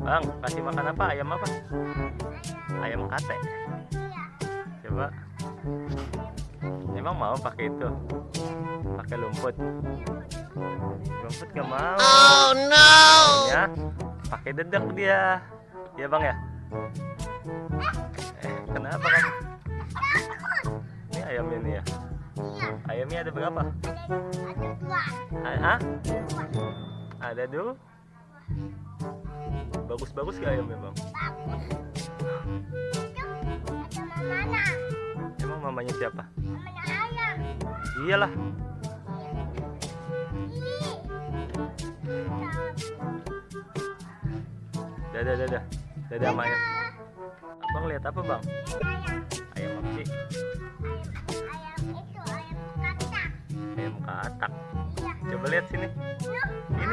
Bang, kasih makan apa? Ayam apa? Ayam kate. Coba. Emang mau pakai itu? Pakai lumput? Lumput gak mau. Oh no. Ya, pakai dedek dia. Ya bang ya. Kenapa kamu? Ini ayamnya nih ya. Ayamnya ada berapa? Hah? Ada dulu. Bagus-bagus gak ayamnya bang? Emang mamanya siapa? Mamanya ayam. Iyalah. Dadah, dadah. Dadah Maya. Abang lihat apa bang? Ayam apa sih? Ayam itu ayam katak. Ayam katak. Coba lihat sini. Ini